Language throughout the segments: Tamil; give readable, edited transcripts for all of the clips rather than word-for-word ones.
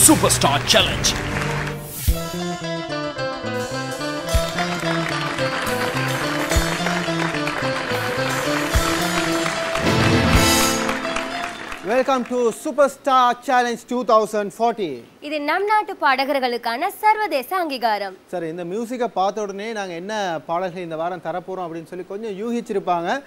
Superstar Challenge. Welcome to Superstar Challenge 2040. இது நம் நாட்டு பாடகர்களுக்கான சர்வதேச அங்கீகாரம். சரி, இந்த மியூசிக்கை பார்த்த உடனே நாங்க என்ன பாடல்கள் இந்த வாரம் தரப்போறோம் அப்படின்னு சொல்லி கொஞ்சம் யூகிச்சிருப்பாங்க.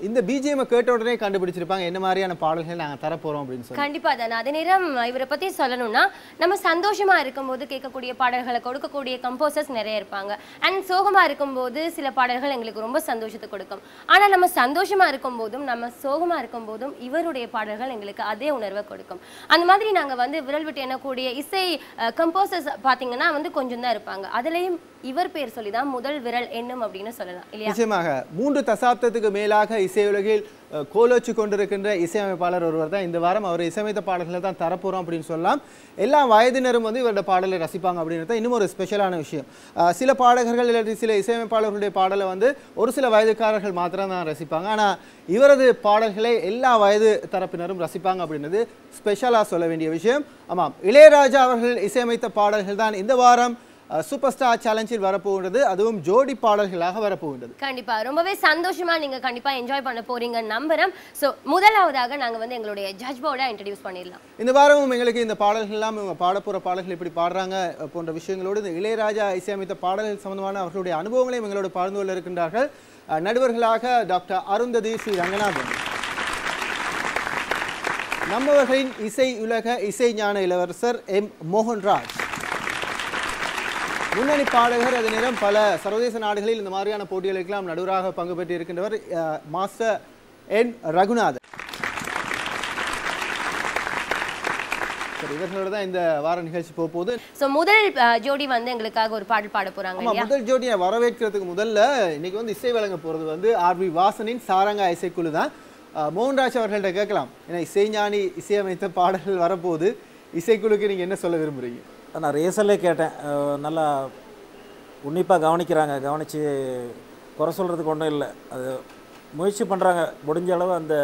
இந்த பிஜிஎம் கேட்ட உடனே கண்டுபிடிச்சிருப்பாங்க என்ன மாதிரியான பாடல்கள் நாங்க தரப்போறோம் அப்படின்னு சொல்லி. கண்டிப்பா தான். அதே நேரம் இவரை பத்தி சொல்லணும்னா நம்ம சந்தோஷமா இருக்கும்போது கேட்கக்கூடிய பாடல்களை கொடுக்கக்கூடிய கம்போசர்ஸ் நிறைய இருப்பாங்க. அண்ட் சோகமா இருக்கும்போது சில பாடல்கள் எங்களுக்கு ரொம்ப சந்தோஷத்தை கொடுக்கும். ஆனா நம்ம சந்தோஷமா இருக்கும்போதும் நம்ம சோகமா இருக்கும்போதும் இவருடைய பாடல்கள் எங்களுக்கு அதே உணர்வை கொடுக்கும். அந்த மாதிரி நாங்க விரல் விட்டு எண்ணக்கூடிய இசை கம்போசர்ஸ் பாத்தீங்கன்னா கொஞ்சம் தான் இருப்பாங்க. அதுலயும் இவர் பேர் சொல்லி தான் முதல் விரல் எண்ணும் அப்படின்னு சொல்லலாம் இல்லையா? நிச்சயமாக 3 தசாப்தத்துக்கு மேலாக இசையுலகில் கோலோச்சு கொண்டிருக்கின்ற இசையமைப்பாளர் ஒருவர் தான் இந்த வாரம் அவர் இசையமைத்த பாடல்களை தான் தரப்போறோம் அப்படின்னு சொல்லலாம். எல்லா வயதினரும் இவருடைய பாடலை ரசிப்பாங்க அப்படின்றது இன்னும் ஒரு ஸ்பெஷலான விஷயம். சில பாடகர்கள் இல்லாட்டி சில இசையமைப்பாளர்களுடைய பாடலை ஒரு சில வயதுக்காரர்கள் மாத்திரம் தான் ரசிப்பாங்க. ஆனால் இவரது பாடல்களை எல்லா வயது தரப்பினரும் ரசிப்பாங்க அப்படின்றது ஸ்பெஷலாக சொல்ல வேண்டிய விஷயம். ஆமாம், இளையராஜா அவர்கள் இசையமைத்த பாடல்கள் தான் இந்த வாரம் சூப்பர் ஸ்டார் சேலஞ்சில் வரப்போகின்றது. அதுவும் ஜோடி பாடல்களாக வரப்போகின்றது. கண்டிப்பா ரொம்பவே சந்தோஷமா நீங்க கண்டிப்பா என்ஜாய் பண்ண போறீங்க நம்புறேன். சோ முதலாவதாக நாங்க எங்களுடைய ஜட்ஜ் போர்டை இன்ட்ரோ듀ce பண்ணிடலாம். இந்த வாரமும் எங்களுக்கு இந்த பாடல்கள் எல்லாம் இவங்க பாட போற பாடல்கள் எப்படி பாடுறாங்க போன்ற விஷயங்களோடு இந்த இளையராஜா இசையமைத்த பாடல்கள் சம்பந்தமான அவர்களுடைய அனுபவங்களையும் எங்களோட பகிர்ந்து கொள்ள இருக்கின்றார்கள். நடுவர்களாக டாக்டர் அருந்ததி ஸ்ரீ ரங்கநாதன், நம்மவர்களின் இசை உலக இசை ஞான இளவரசர் எம் மோகன்ராஜ், முன்னணி பாடகர், அதே நேரம் பல சர்வதேச நாடுகளில் இந்த மாதிரியான போட்டிகளுக்கெல்லாம் நடுவராக பங்கு பெற்று இருக்கின்றவர் மாஸ்டர் என் ரகுநாதன். இவர்களோட தான் இந்த வார நிகழ்ச்சி போகுது. முதல் ஜோடி எங்களுக்காக ஒரு பாடல் பாட போறாங்க. முதல் ஜோடியை வரவேற்கிறதுக்கு முதல்ல இன்னைக்கு இசை வழங்க போறது ஆர்வி வாசனின் சாரங்கா இசைக்குழு தான். மோகன்ராஜ் அவர்கள்ட்ட கேட்கலாம், ஏன்னா இசைஞானி இசையமைத்த பாடல்கள் வரப்போகுது, இசைக்குழுக்கு நீங்க என்ன சொல்ல விரும்புறீங்க? நான் ரேசல்லே கேட்டேன், நல்லா உன்னிப்பாக கவனிக்கிறாங்க, கவனித்து குறை சொல்கிறதுக்கு ஒன்றும் இல்லை. அது முயற்சி பண்ணுறாங்க முடிஞ்ச அளவு அந்த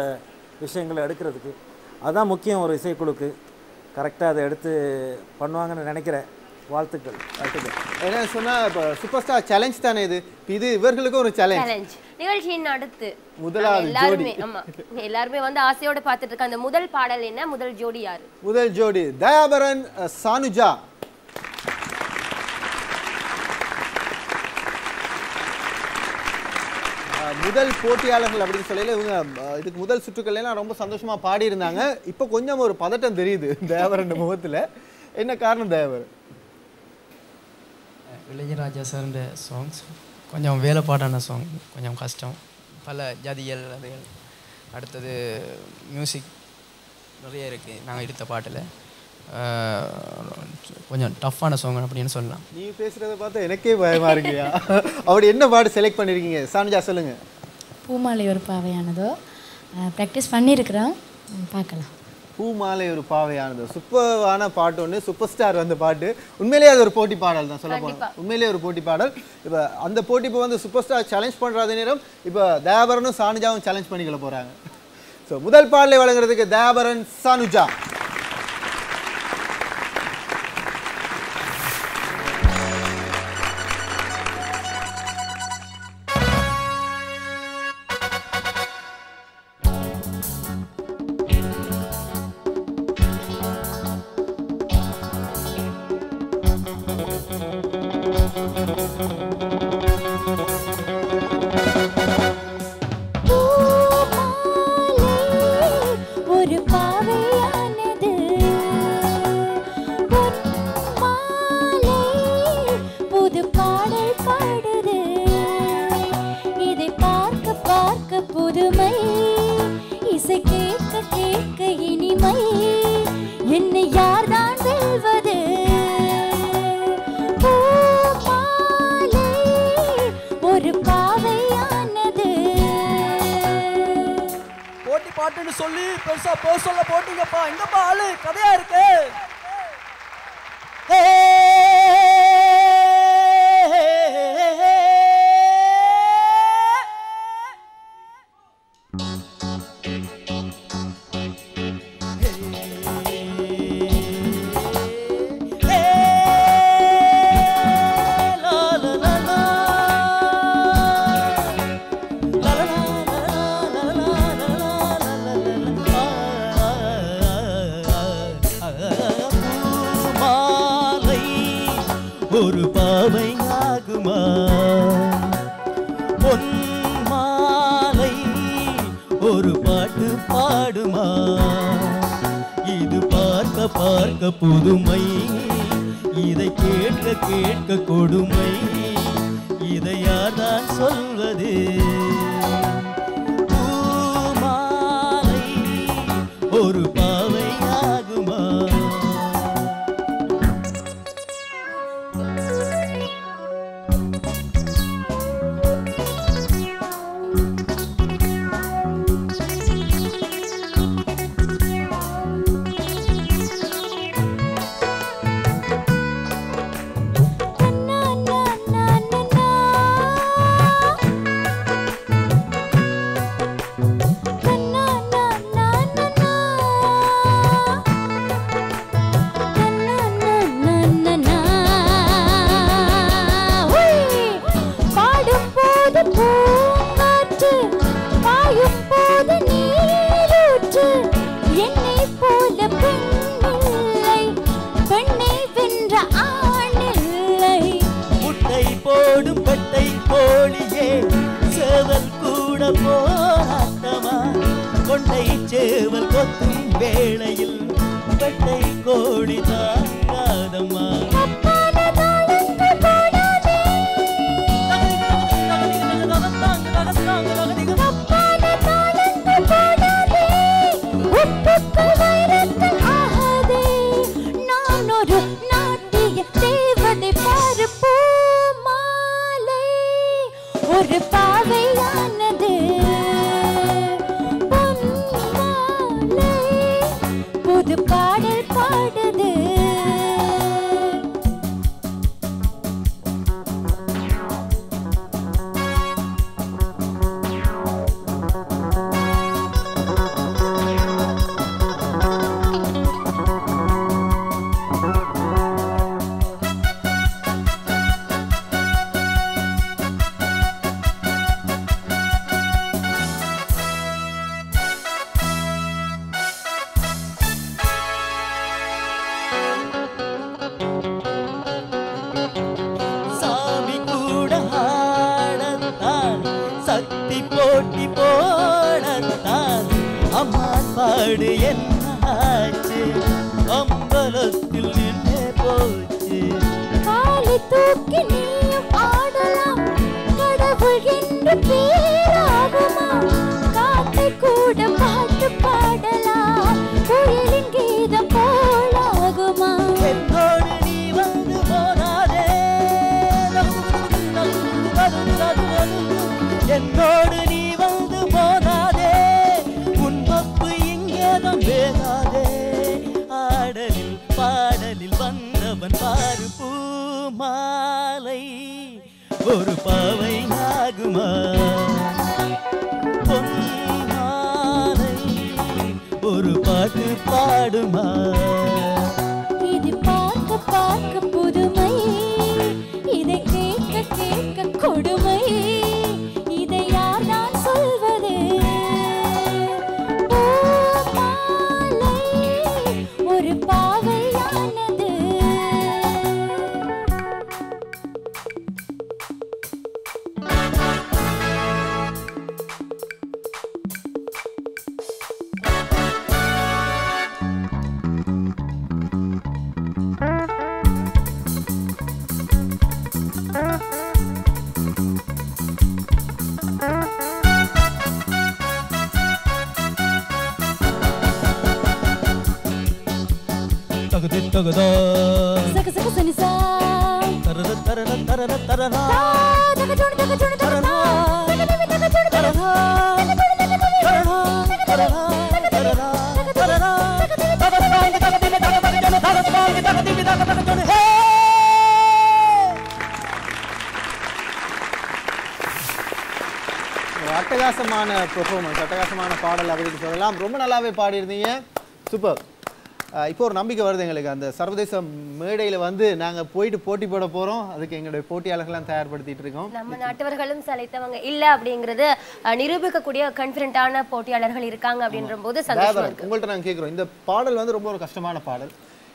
விஷயங்களை எடுக்கிறதுக்கு. அதுதான் முக்கியம் ஒரு இசைக்குழுக்கு. கரெக்டாக அதை எடுத்து பண்ணுவாங்கன்னு நினைக்கிறேன். வாழ்த்துக்கள். என்ன சொன்னால் இப்போ சூப்பர் ஸ்டார் சேலஞ்ச் தானே இது, இது இவர்களுக்கும் ஒரு சேலஞ்ச். நிகழ்ச்சியின் அடுத்து முதலாவது எல்லாருமே ஆசையோட பார்த்துட்டு இருக்க அந்த முதல் பாடல் என்ன, முதல் ஜோடி யாரு? முதல் ஜோடி தயாபரன் சானுஜா. முதல் போட்டியாளர்கள் அப்படின்னு சொல்லல இவங்க இதுக்கு முதல் சுற்றுக்கள் எல்லாம் ரொம்ப சந்தோஷமா பாடி இருந்தாங்க. இப்போ கொஞ்சம் ஒரு பதட்டம் தெரியுது தயாபரன் முகத்துல. என்ன காரணம் தயாபரன்? இளையராஜா சார்ந்த சாங்ஸ் கொஞ்சம் வேலைப்பாடான சாங், கொஞ்சம் கஷ்டம், பல ஜாதிகள் அதுகள், அடுத்தது மியூசிக் நிறைய இருக்குது நாங்கள் எடுத்த பாட்டில். கொஞ்சம் டஃப்பான சாங் அப்படின்னு சொல்லலாம். நீ பேசுகிறத பார்த்தா எனக்கே பயமாக இருக்குயா. அப்படி என்ன பாட்டு செலக்ட் பண்ணியிருக்கீங்க சானுஜா, சொல்லுங்கள். பூமாலை ஒரு பாவையானதோ ப்ராக்டிஸ் பண்ணியிருக்கிறோம், பார்க்கலாம். பூமாலை ஒரு பாவையானதோ சூப்பரான பாட்டு ஒன்று, சூப்பர் ஸ்டார் பாட்டு. உண்மையிலேயே அது ஒரு போட்டி பாடல் தான் சொல்ல போனால், உண்மையிலேயே ஒரு போட்டி பாடல். இப்போ அந்த போட்டி இப்போ சூப்பர் ஸ்டார் சேலஞ்ச் பண்ணுற நேரம் இப்போ தயாபரனும் சானுஜாவும் சேலஞ்ச் பண்ணிக்கொள்ள போகிறாங்க. ஸோ முதல் பாடலை வழங்குறதுக்கு தயாபரன் சானுஜா. சொல்லி பெருசா போக சொல்ல போட்டீங்கப்பா, எங்கப்பா ஆளு கதையா இருக்கு. ஒரு பாவை ஆகுமா பொன் மாலை ஒரு பாட்டு பாடுமா இது பார்க்க பார்க்க புதுமை இதை கேட்க கேட்க கொடுமை இதை யார்தான் சொல்வது பூமாலை ஒரு பாவை ஆகுமா சேவல் கொத்தும் வேளையில் பெட்டை கோழி தாங்காதம்மா ஒரு பாவையானது புது பாடல் பாடுது பாடு என்னாச்சு அம்பலத்தில் நின்று போச்சு காலை தூக்கி நீயும் ஆடலாம் கடவுள் என்று பேராகுமா காக்கை கூட பாட்டு பாடலாம் குயிலின் கீதம் போலாகுமா என்னோடு நீ வந்து போனாதே என்னோடு நீ வந்து போனாதே வேகாதே ஆடலில் பாடலில் வந்தவன் பாரு பூமாலை ஒரு பாவை ஆகுமா பொன்மாலை ஒரு பாட்டு பாடுமா இது பார்க்க பார்க்க புதுமை இதை கேட்க கேட்க கொடுமை இதை யார் நான் சொல்வது ஒரு பாவையானது தகதா சக சக சனிசா தரத தரத தரத தரதா தகஜோணி தகஜோணி தரதா தகதேவி தகஜோணி தரதா அட்டகாசமான பெர்ஃபார்மன்ஸ், அட்டகாசமான பாடல் அப்படின்னு சொல்லலாம். ரொம்ப நல்லாவே பாடியிருந்தீங்க, சூப்பர். இப்போ ஒரு நம்பிக்கை வருது எங்களுக்கு, அந்த சர்வதேச மேடையில் வந்து நாங்கள் போயிட்டு போட்டி போட போகிறோம். அதுக்கு எங்களுடைய போட்டியாளர்கள்லாம் தயார்படுத்திட்டு இருக்கோம். நம்ம நாட்டவர்களும் சளைத்தவங்க இல்லை அப்படிங்கிறது நிரூபிக்கக்கூடிய கான்ஃபிடென்ட்டான போட்டியாளர்கள் இருக்காங்க அப்படின்ற போது சந்தோஷமா இருக்கு. உங்கள்கிட்ட நாங்கள் கேட்குறோம், இந்த பாடல் வந்து ரொம்ப ஒரு கஷ்டமான பாடல்.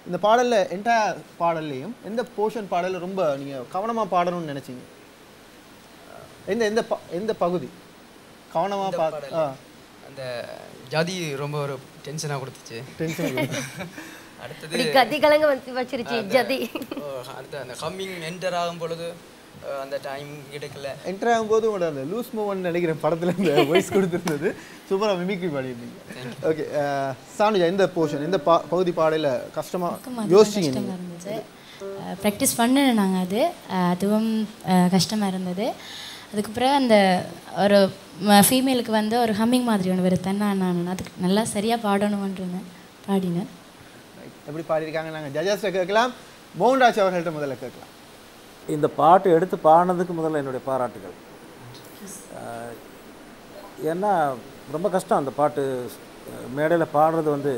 இந்த பாடலில் என்டையர் பாடல்லையும் எந்த போர்ஷன் பாடலில் ரொம்ப நீங்கள் கவனமாக பாடணும்னு நினச்சிங்க? எந்த பகுதி கவனமாக அந்த ஜாதி ரொம்ப ஒரு டென்ஷனாக கொடுத்துச்சு. அடுத்தது கத்தி கலங்க வச்சிருச்சு ஜதி. அடுத்து அந்த கம்மிங் என்டர் ஆகும் பொழுது அந்த டைம் கிடைக்கல. என்டர் ஆகும்போது உங்களோட அந்த லூஸ் மூவ்மெண்ட் நினைக்கிற படத்தில் இந்த வாய்ஸ் கொடுத்துருந்தது சூப்பராக மிமிக்ரி பாடியிருந்தீங்க. ஓகே சானுஜா, இந்த போர்ஷன் இந்த பகுதி பாடையில் கஷ்டமாக யோசிச்சிங்க? இருந்துச்சு, ப்ராக்டிஸ் பண்ணினேன் நாங்கள். அதுவும் கஷ்டமாக இருந்தது. அதுக்கப்புறம் அந்த ஒரு ஃபீமேலுக்கு வந்து ஒரு ஹம்மிங் மாதிரி ஒன்று வருது, நான் அதுக்கு நல்லா சரியாக பாடணும்ன்றேன், பாடினேன். எப்படி பாடியிருக்காங்க நாங்கள் ஜட்ஜஸ்ட்டை கேட்கலாம். மோகன்ராஜ் அவர்கள்ட்ட முதல்ல கேட்கலாம். இந்த பாட்டு எடுத்து பாடினதுக்கு முதல்ல என்னுடைய பாராட்டுகள். ஏன்னா ரொம்ப கஷ்டம் அந்த பாட்டு மேடையில் பாடுறது வந்து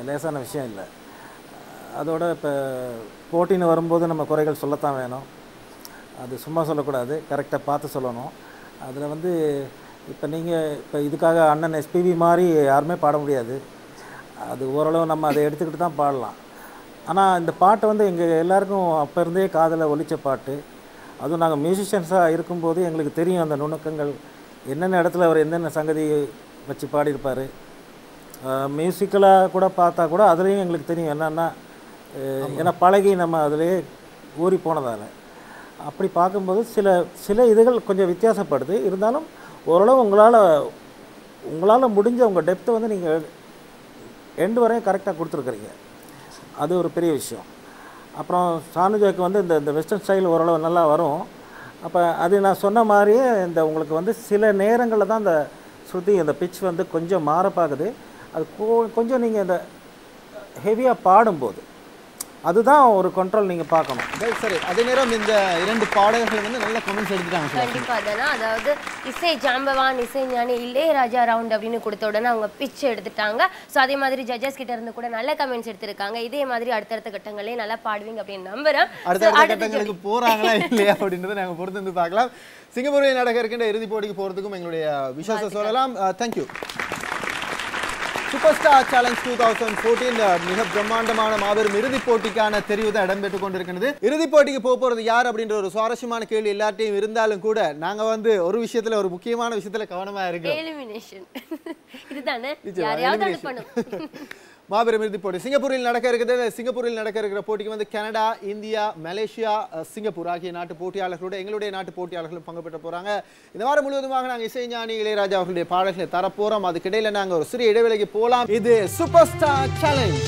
லேசான விஷயம் இல்லை. அதோட இப்போ போட்டின்னு வரும்போது நம்ம குறைகள் சொல்லத்தான் வேணும், அது சும்மா சொல்லக்கூடாது, கரெக்டாக பார்த்து சொல்லணும். அதில் வந்து இப்போ நீங்கள் இதுக்காக அண்ணன் எஸ்பிபி மாதிரி யாருமே பாட முடியாது, அது ஓரளவு நம்ம அதை எடுத்துக்கிட்டு தான் பாடலாம். ஆனால் இந்த பாட்டை வந்து எங்கள் எல்லாருக்கும் அப்போ இருந்தே காதில் ஒலித்த பாட்டு. அதுவும் நாங்கள் மியூசிஷியன்ஸாக இருக்கும்போது எங்களுக்கு தெரியும் அந்த நுணுக்கங்கள், என்னென்ன இடத்துல அவர் என்னென்ன சங்கதி வச்சு பாடியிருப்பார். மியூசிக்கலாக கூட பார்த்தா கூட அதுலேயும் எங்களுக்கு தெரியும் என்னென்னா, ஏன்னா பழகி நம்ம அதிலே ஊறி போனதால். அப்படி பார்க்கும்போது சில இதுகள் கொஞ்சம் வித்தியாசப்படுது. இருந்தாலும் ஓரளவு உங்களால் முடிஞ்ச உங்கள் டெப்த்தை வந்து நீங்கள் எண்டு வரையும் கரெக்டாக கொடுத்துருக்குறீங்க, அது ஒரு பெரிய விஷயம். அப்புறம் சானுஜாக்கு வந்து இந்த வெஸ்டர்ன் ஸ்டைல் ஓரளவு நல்லா வரும். அப்போ அது நான் சொன்ன மாதிரியே உங்களுக்கு வந்து சில நேரங்களில் தான் அந்த ஸ்ருதி அந்த பிட்ச் வந்து கொஞ்சம் மாற பார்க்குது. அது கொஞ்சம் நீங்கள் இந்த ஹெவியாக பாடும்போது அதுதான் ஒரு கண்ட்ரோல் நீங்கள் பார்க்கணும். சரி, அதே நேரம் இந்த 2 பாடகர்கள் வந்து நல்ல கமெண்ட்ஸ் எடுத்துட்டாங்க. கண்டிப்பாக தானே, அதாவது இசை ஜாம்பவான் இசை ஞானி இளையராஜா ரவுண்ட் அப்படின்னு கொடுத்த உடனே அவங்க பிச் எடுத்துட்டாங்க. ஸோ அதே மாதிரி ஜட்ஜஸ் கிட்ட இருந்து கூட நல்ல கமெண்ட்ஸ் எடுத்திருக்காங்க. இதே மாதிரி அடுத்தடுத்த கட்டங்களே நல்லா பாடுவீங்க அப்படின்னு நம்புறேன். அடுத்த கட்டங்களுக்கு போறாங்களா இல்லையா அப்படின்றத நாங்கள் பொறுத்து வந்து பார்க்கலாம். சிங்கப்பூரில் நடக்க இருக்கின்ற இறுதிப் போட்டிக்கு போகிறதுக்கும் எங்களுடைய விஷயத்தை சொல்லலாம். தேங்க்யூ. சூப்பர் ஸ்டார் சேலஞ்ச் 2014 மிக பிரம்மாண்டமான மாபெரும் இறுதிப் போட்டிக்கான தெரிவு தான் இடம்பெற்றுக் கொண்டிருக்கிறது. இறுதிப் போட்டிக்கு போகிறது யார் அப்படின்ற ஒரு சுவாரஸ்யமான கேள்வி எல்லாத்தையும் இருந்தாலும் கூட நாங்க வந்து ஒரு விஷயத்துல, ஒரு முக்கியமான விஷயத்துல கவனமா இருக்கோம். எலிமினேஷன் இதுதானே, யாரையாவது பண்ணும். மாபெரும் இறுதிப் போட்டி சிங்கப்பூரில் நடக்க இருக்கிறது. சிங்கப்பூரில் நடக்க இருக்கிற போட்டிக்கு வந்து கனடா, இந்தியா, மலேசியா, சிங்கப்பூர் ஆகிய நாட்டு போட்டியாளர்களோட எங்களுடைய நாட்டு போட்டியாளர்களும் பங்கு பெற்ற போறாங்க. இந்த வாரம் முழுவதுமாக நாங்கள் இசைஞானி இளையராஜா அவர்களுடைய பாடல்களை தரப்போறோம். அதுக்கிடையில நாங்கள் ஒரு சிறிய இடைவேளைக்கு போலாம். இது super star challenge.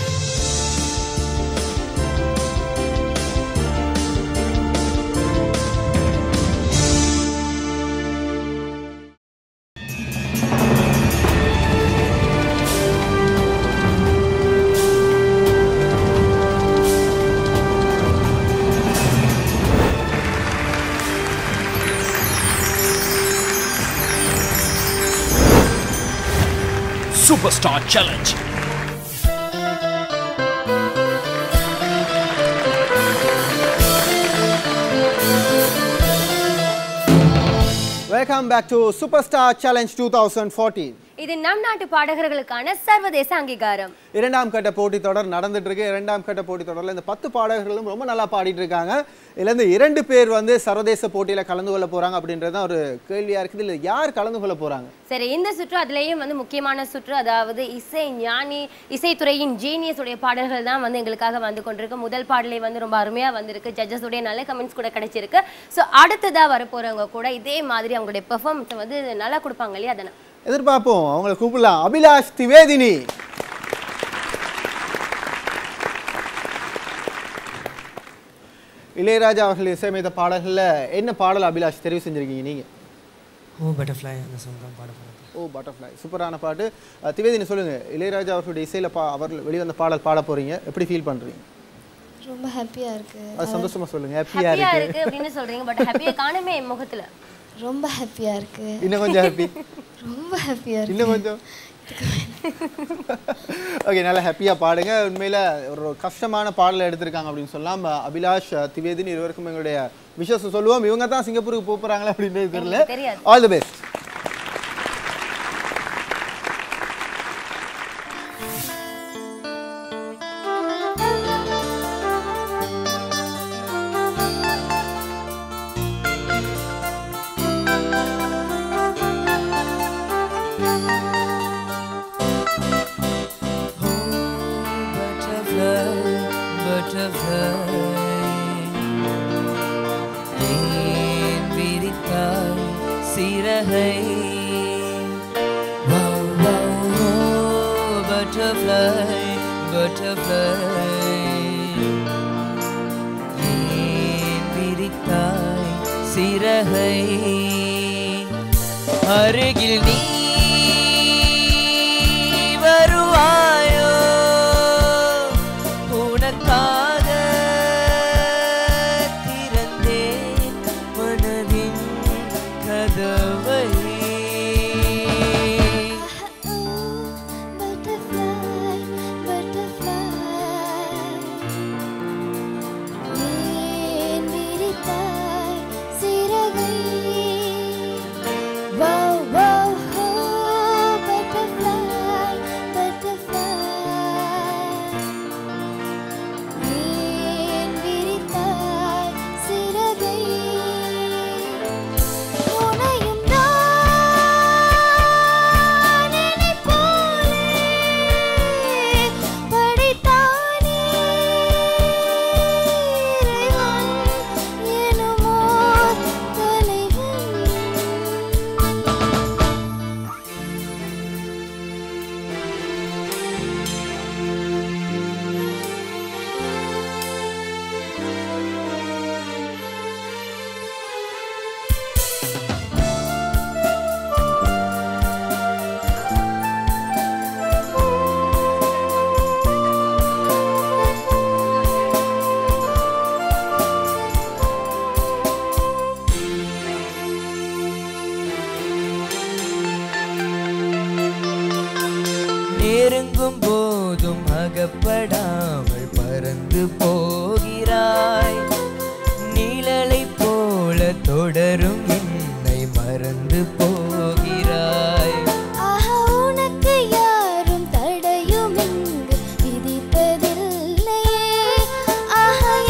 Superstar Challenge. Welcome back to Superstar Challenge 2014. இது நம் நாட்டு பாடகர்களுக்கான சர்வதேச அங்கீகாரம். இரண்டாம் கட்ட போட்டித் தொடர் நடந்துட்டு இருக்கு. இரண்டாம் கட்ட போட்டித் தொடரில் இந்த 10 பாடகர்களும் ரொம்ப நல்லா பாடிட்டு இருக்காங்க. இதுலேருந்து 2 பேர் வந்து சர்வதேச போட்டியில் கலந்து கொள்ள போறாங்க அப்படின்றது தான் ஒரு கேள்வியா இருக்குது. இல்லை யார் கலந்து கொள்ள போறாங்க? சரி, இந்த சுற்று அதுலேயும் வந்து முக்கியமான சுற்று, அதாவது இசை ஞானி இசைத்துறையின் ஜீனியஸ் உடைய பாடல்கள் தான் வந்து எங்களுக்காக வந்து கொண்டிருக்கு. முதல் பாடலே வந்து ரொம்ப அருமையாக வந்திருக்கு, ஜட்ஜஸ் உடைய நல்ல கமெண்ட்ஸ் கூட கிடைச்சிருக்கு. ஸோ அடுத்ததாக வரப்போறவங்க கூட இதே மாதிரி அவங்களுடைய பெர்ஃபார்மன்ஸை வந்து நல்லா கொடுப்பாங்க இல்லையா, அதனை எதிர்பார்ப்போம். அவங்களை கூப்பிடலாம். அபிலாஷ் திவேதினி. இளையராஜா அவர்கள் இசையமைத்த பாடல்களில் என்ன பாடல் அபிலாஷ் தெரிவு செஞ்சிருக்கீங்க நீங்க? ஓ பட்டர்ஃப்ளை அந்த சாங் தான் பாட போகிறேன். ஓ பட்டர்ஃப்ளை, சூப்பரான பாட்டு. திவேதினி சொல்லுங்க, இளையராஜா அவர்களுடைய இசையில் அவர் வெளிவந்த பாடல் பாட போறீங்க, எப்படி ஃபீல் பண்றீங்க? ரொம்ப ஹாப்பியாக இருக்குது. அது சந்தோஷமா சொல்லுங்க. ஹாப்பியா இருக்கு அப்படின்னு சொல்றீங்க, பட் ஹாப்பியா காணுமே முகத்துல. ரொம்ப ஹாப்பியாக இருக்குது. இன்னும் கொஞ்சம் ஹாப்பி. ரொம்ப ஹாப்பியாக இருக்கு. இன்னும் கொஞ்சம் ஓகே, நல்லா ஹாப்பியாக பாடுங்க. உண்மையில் ஒரு கஷ்டமான பாடலை எடுத்திருக்காங்க அப்படின்னு சொல்லலாம். அபிலாஷ் திவேதினி இருவருக்கும் எங்களுடைய விஷயம் சொல்லுவோம். இவங்க தான் சிங்கப்பூருக்கு போகிறாங்களா அப்படின்றது தெரியல. All the best. butterfly ஏன் விரித்தாய் சிறகை wow wow oh, butterfly butterfly ஏன் விரித்தாய் சிறகை அருகில் நீ வருவாயோ உனக்காக திறந்தேன் மனதின் கதவை நெருங்கும் போதும் அகப்படாமல் பறந்து போகிறாய் நிழலை போல தொடரும் என்னை மறந்து போகிறாய் உனக்கு யாரும் தடையும் இங்கு விதிப்பதில்லையே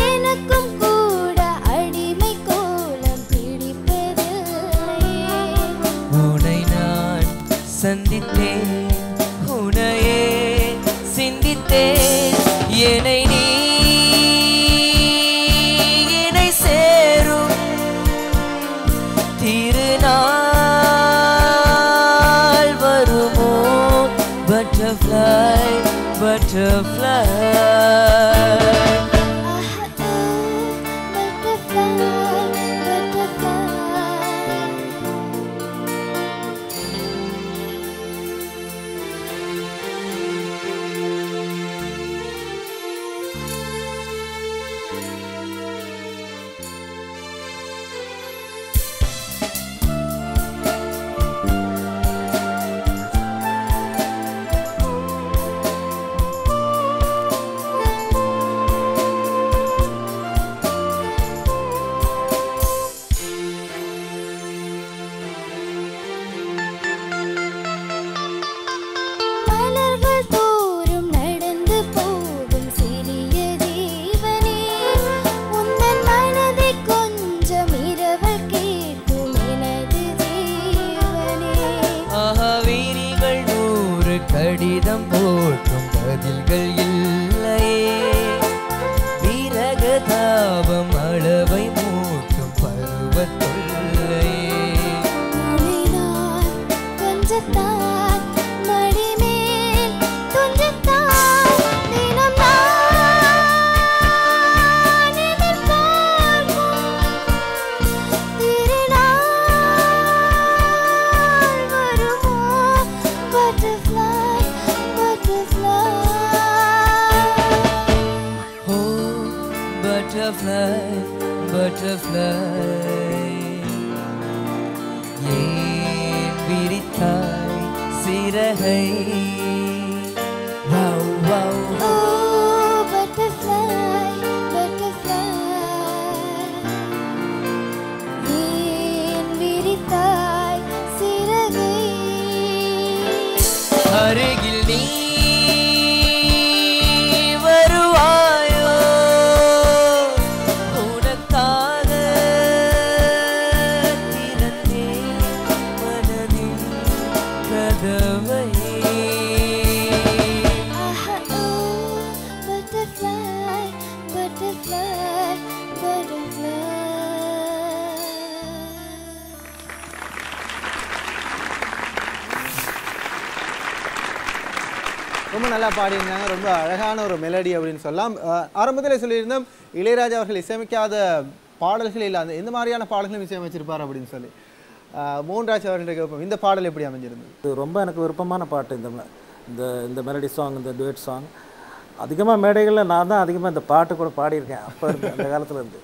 எனக்கும் கூட அடிமை கோலம் பிடிப்பதில்லையே உன்னை நான் சந்தித்தேன் உனையே சிந்தித்தேன் என்னை நீ இணை சேரும் திருநாள் வருமோ butterfly butterfly கடிதம் போற்றும் பதில்கள் இல்லையே விரகதாபம் அளவை மூட்டும் பருவத்துள்ளையே கொஞ்சத்தான் மடிமேல் துஞ்சத்தான் தினம் நான் எதிர்பார்க்கும் திருநாள் வருமோ butterfly butterfly butterfly ஏன் விரித்தாய் சிறகை wow wow oh butterfly ஏன் விரித்தாய் சிறகை அருகில் நீ வருவாயோ உனக்காக திறந்தேன் மனதின் கதவை நல்லா பாடியிருந்தாங்க. ரொம்ப அழகான ஒரு மெலடி அப்படின்னு சொல்லலாம். ஆரம்பத்தில் சொல்லியிருந்தோம் இளையராஜா அவர்கள் இசையமைக்காத பாடல்கள் இல்லை, அந்த எந்த மாதிரியான பாடல்களும் இசையமைச்சிருப்பார் அப்படின்னு சொல்லி. மோகன்ராஜ் அவர்களுடைய கேட்போம், இந்த பாடல் எப்படி அமைஞ்சிருந்தது? இது ரொம்ப எனக்கு விருப்பமான பாட்டு. இந்த மெலடி சாங், இந்த டுவெட் சாங் அதிகமாக மேடைகளில் நான் தான் அதிகமாக இந்த பாட்டு கூட பாடியிருக்கேன். அப்போ இருந்து அந்த காலத்துலேருந்து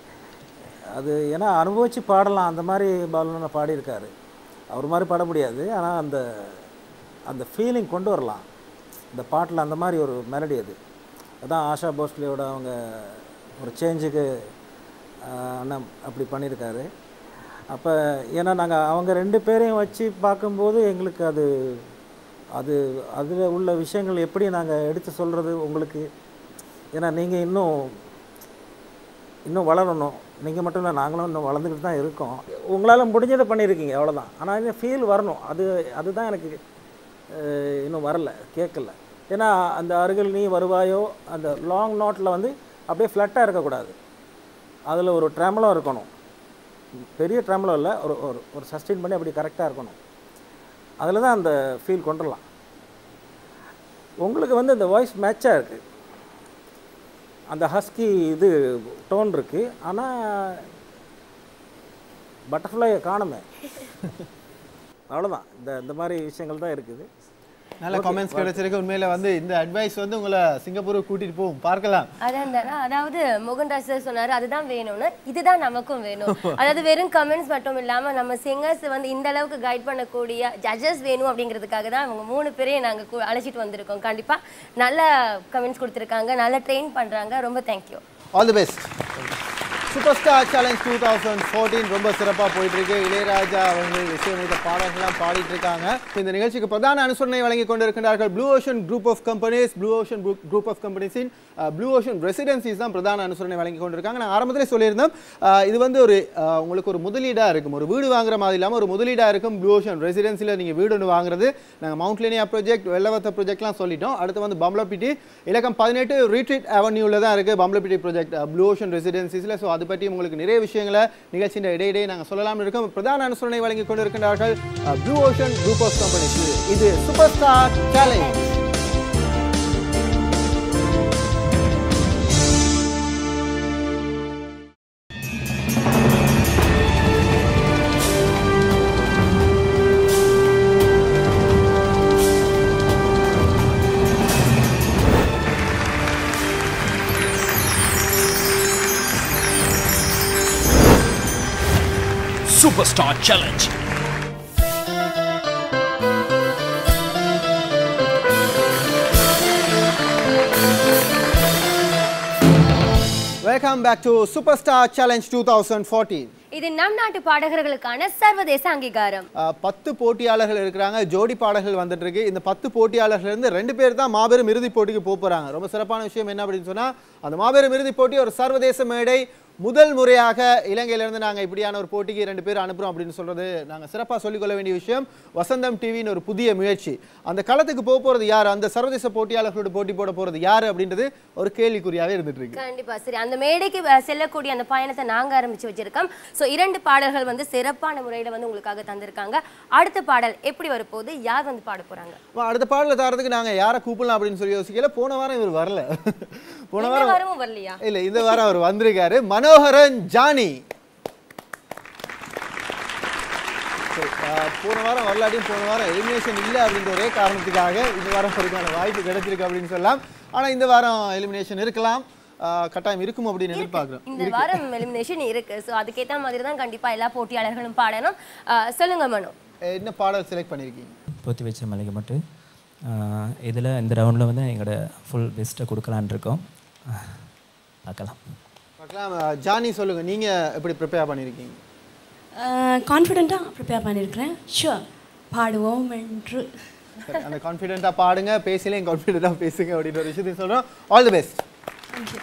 அது ஏன்னா அனுபவித்து பாடலாம். அந்த மாதிரி பாலனை பாடியிருக்காரு. அவர் மாதிரி பாட முடியாது, ஆனால் அந்த ஃபீலிங் கொண்டு வரலாம் இந்த பாட்டில். அந்த மாதிரி ஒரு மெலடி அது. அதான் ஆஷா போஸ்லேயோட அவங்க ஒரு சேஞ்சுக்கு அண்ணன் அப்படி பண்ணியிருக்காரு. அப்போ ஏன்னா நாங்கள் அவங்க 2 பேரையும் வச்சு பார்க்கும்போது எங்களுக்கு அதில் உள்ள விஷயங்கள் எப்படி நாங்கள் எடுத்து சொல்கிறது உங்களுக்கு. ஏன்னா நீங்கள் இன்னும் வளரணும். நீங்கள் மட்டும் இல்லை, நாங்களும் இன்னும் வளர்ந்துக்கிட்டு தான் இருக்கோம். உங்களால் முடிஞ்சதை பண்ணியிருக்கீங்க, அவ்வளோதான். ஆனால் இந்த ஃபீல் வரணும். அதுதான் எனக்கு இன்னும் வரல, கேட்கல. ஏன்னா அந்த அருகில் நீ வருவாயோ அந்த லாங் நோட்டில் வந்து அப்படியே ஃப்ளட்டாக இருக்கக்கூடாது. அதில் ஒரு ட்ரெமலோ இருக்கணும். பெரிய ட்ரெமலோ இல்லை, ஒரு சஸ்டெயின் பண்ணி அப்படி கரெக்டாக இருக்கணும். அதில் தான் அந்த ஃபீல் கொண்டுடலாம். உங்களுக்கு வந்து இந்த வாய்ஸ் மேட்சாக இருக்குது. அந்த ஹஸ்கி இது டோன் இருக்குது, ஆனால் பட்டர்ஃப்ளையை காணுமே. அவ்வளோதான். இந்த மாதிரி விஷயங்கள் தான் இருக்குது. நல்ல கமெண்ட்ஸ் கிடைச்சிருக்கு. உண்மையில வந்து இந்த அட்வைஸ் வந்து உங்களை சிங்கப்பூருக்கு கூட்டிட்டு போகும், பார்க்கலாம். அதாவது மோகன்ராஜ் சார் சொன்னாரு அதுதான் வேணும்னு, இதுதான் நமக்கும் வேணும். அதாவது வெறும் கமெண்ட்ஸ் மட்டும் இல்லாம நம்ம சிங்கர்ஸ் வந்து இந்த அளவுக்கு கைட் பண்ணக்கூடிய ஜட்ஜஸ் வேணும் அப்படிங்கிறதுக்காக தான் அவங்க 3 பேரையும் நாங்க அழைச்சிட்டு வந்திருக்கோம். கண்டிப்பா நல்ல கமெண்ட்ஸ் கொடுத்துருக்காங்க, நல்ல ட்ரெயின் பண்றாங்க. ரொம்ப thank you. All the best. Super star challenge 2014 ரொம்ப சிறப்பாக போயிட்டு இருக்கு. இளையராஜா அவர்கள் இசையமைத்த பாடல்கள்லாம் பாடிட்டு இருக்காங்க. இந்த நிகழ்ச்சிக்கு பிரதான அனுசரணை வழங்கி கொண்டிருக்கிறார்கள் blue ocean group of companies. Blue ocean group of கம்பெனிஸின் ப்ளூ ஓஷன் ரெசிடென்சிஸ் தான் பிரதான அனுசரணை வழங்கி கொண்டிருக்காங்க. நான் ஆரம்பத்திலே சொல்லியிருந்தோம், இது வந்து உங்களுக்கு ஒரு முதலீடாக இருக்கும். ஒரு வீடு வாங்குற மாதிரி இல்லாமல் ஒரு முதலீடாக இருக்கும். ப்ளூ ஓஷன் ரெசிடென்சியில் நீங்கள் வீடு ஒன்று வாங்குறது. நாங்கள் மவுண்ட்லேனியா ப்ராஜெக்ட், வெள்ளவத்த ப்ராஜெக்ட்லாம் சொல்லிட்டோம். அடுத்து வந்து பம்ளப்பிட்டி இலக்கம் 18 ரீட்ரீட் அவென்யூவில் தான் இருக்குது பம்ளப்பிட்டி ப்ராஜெக்ட் ப்ளூ ஓஷன் ரெசிடென்சிஸில். ஸோ அது பற்றி உங்களுக்கு நிறைய விஷயங்களை நிகழ்ச்சியின் இடையிடையே நாங்கள் சொல்லலாம்னு இருக்கோம். பிரதான அனுசரணை வழங்கி கொண்டிருக்கின்றார்கள் blue ocean group of companies. இது super star challenge. Superstar Challenge. Welcome back to Superstar Challenge 2014. இது நம் நாட்டு பாடகர்களுக்கான சர்வதேச அங்கீகாரம். 10 போட்டியாளர்கள் இருக்கிறாங்க. ஜோடி பாடல்கள் வந்துட்டு இருக்கு. இந்த 10 போட்டியாளர்கள் இருந்து 2 பேர் தான் மாபெரும் இறுதிப் போட்டிக்கு போறாங்க. ரொம்ப சிறப்பான விஷயம் என்ன அப்படின்னு சொன்னா, அந்த மாபெரும் இறுதிப் போட்டி ஒரு சர்வதேச மேடை. முதல் முறையாக இலங்கையிலிருந்து நாங்கள் இப்படியான ஒரு போட்டிக்கு 2 பேர் அனுப்புகிறோம் அப்படின்னு சொல்கிறது நாங்கள் சிறப்பாக சொல்லிக்கொள்ள வேண்டிய விஷயம். வசந்தம் டிவின்னு ஒரு புதிய முயற்சி. அந்த களத்துக்கு போக போகிறது யார், அந்த சர்வதேச போட்டியாளர்களோட போட்டி போட போகிறது யார் அப்படின்றது ஒரு கேள்விக்குறியாகவே இருந்துட்டு இருக்கு. கண்டிப்பாக சரி, அந்த மேடைக்கு செல்லக்கூடிய அந்த பயணத்தை நாங்கள் ஆரம்பித்து வச்சிருக்கோம். ஸோ 2 பாடல்கள் வந்து சிறப்பான முறையில் வந்து உங்களுக்காக தந்திருக்காங்க. அடுத்த பாடல் எப்படி வரப்போகுது, யார் வந்து பாட போகிறாங்க? அடுத்த பாடலை தரதுக்கு நாங்கள் யாரை கூப்பிடலாம் அப்படின்னு சொல்லி யோசிக்கல. போன வாரம் இவர் வரல. போன வாரம் வரலையா? இல்லை, இந்த வாரம் அவர் வந்திருக்காரு. மனோகரன் ஜானி. போன வாரம் வரலாட்டியும் போன வாரம் எலிமினேஷன் இல்லை அப்படின்ற ஒரே காரணத்துக்காக இந்த வாரம் அவருக்கான வாய்ப்பு கிடைச்சிருக்கு அப்படின்னு சொல்லலாம். ஆனால் இந்த வாரம் எலிமினேஷன் இருக்கலாம், கட்டாயம் இருக்கும் அப்படின்னு எதிர்பார்க்குறோம். இந்த வாரம் எலிமினேஷன் இருக்கு. ஸோ அதுக்கேற்ற மாதிரி தான் கண்டிப்பாக எல்லா போட்டியாளர்களும் பாடணும். சொல்லுங்க மனோ, என்ன பாடல் செலக்ட் பண்ணியிருக்கீங்க? போத்தி வச்ச மலைக்கு மட்டும் இதில் இந்த ரவுண்டில் வந்து எங்களோட ஃபுல் பெஸ்ட்டை கொடுக்கலான் இருக்கோம். பார்க்கலாம். ஜானி சொல்லுங்க, நீங்க எப்படி ப்ரிப்பேர் பண்ணியிருக்கீங்க? கான்ஃபிடென்ட்டாக ப்ரிப்பேர் பண்ணியிருக்கிறேன். ஷுவர் பாடுவோம் என்று. அந்த கான்ஃபிடென்ட்டாக பாடுங்க, பேசலையும் கான்ஃபிடென்ட்டாக பேசுங்க அப்படின்ற ஒரு விஷயத்தையும் சொல்கிறோம். All the best. தேங்க்யூ.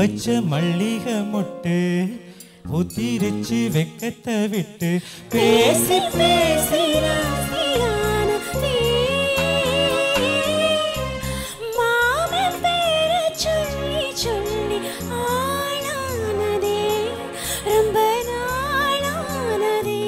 வச்ச மல்லிகை மொட்டு ஊத்திருச்சு வெக்கத்தை விட்டு பேசி பேசி மாமன் பேர சொல்லி சொல்லி ஆளானதே ரொம்ப நாளானதே